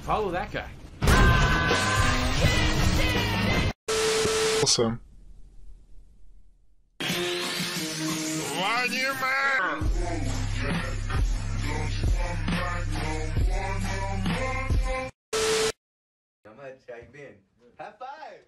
Follow that guy. Awesome. I'm gonna type in. High five!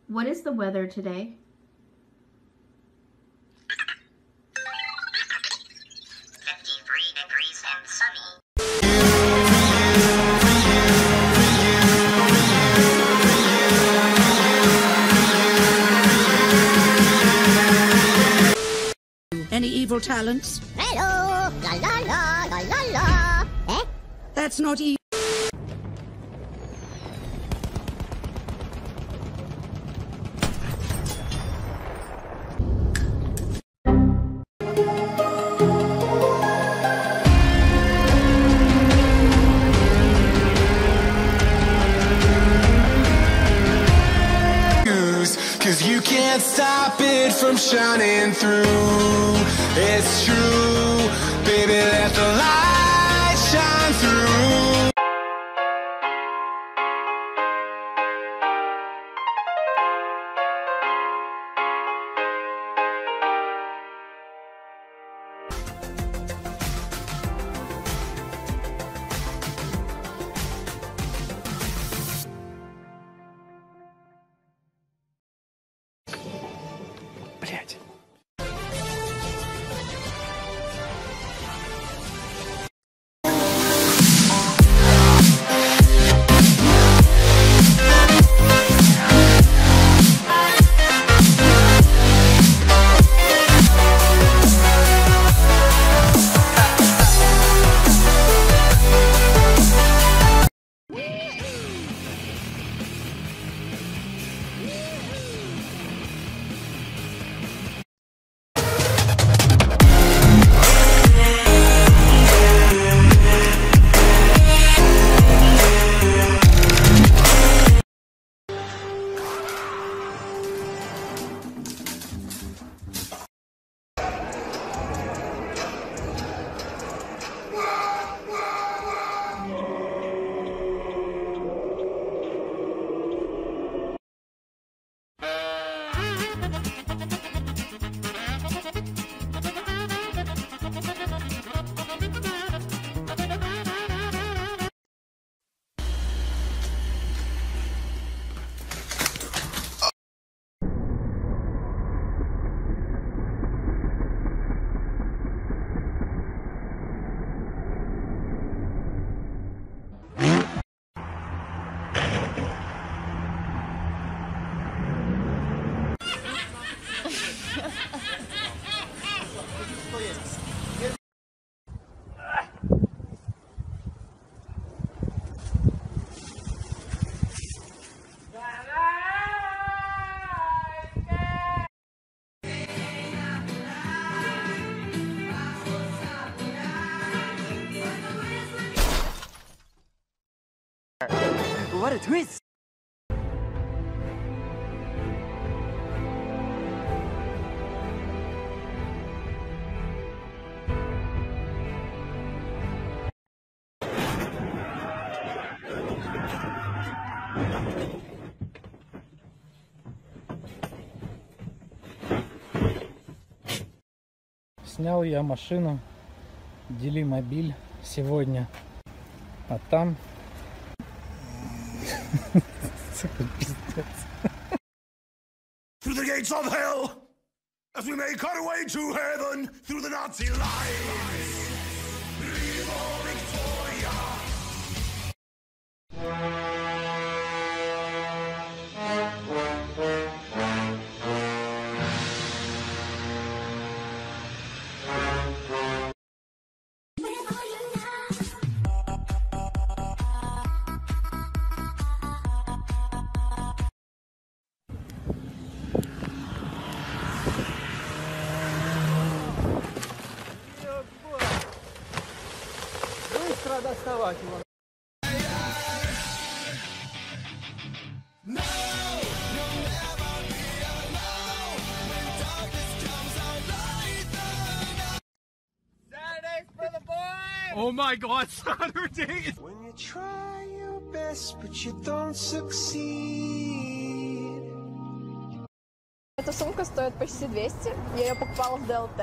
What is the weather today? And sunny. Any evil talents? Hello! La la la la la la! Eh? That's not evil. Cause you can't stop it from shining through. It's true, baby, let the light shine through. Блять. what a twist! Снял я машину Делимобиль сегодня, а там Through the gates of hell, as we make our way to heaven, through the Nazi lines. Viva Victoria! быстро доставать его. Oh my God, Saturday! When you try your best, but you don't succeed. Эта сумка стоит почти 200. Я ее покупала в ДЛТ.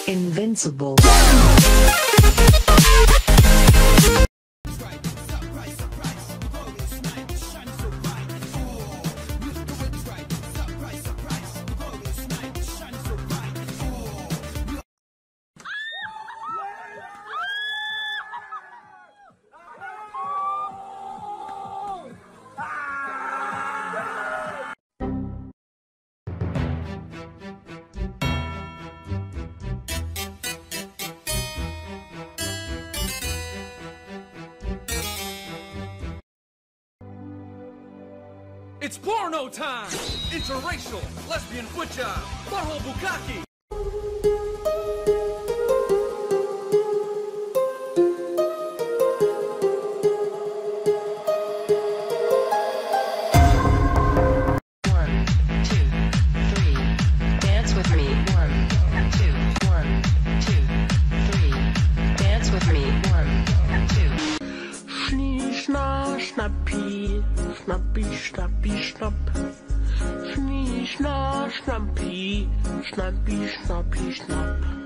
Invincible. It's porno time! Interracial, lesbian foot job, butthole bukkake! Schnappi, schnappi, schnappi, schnapp. Schnie, schna, schnappi, schnappi, schnappi, schnapp.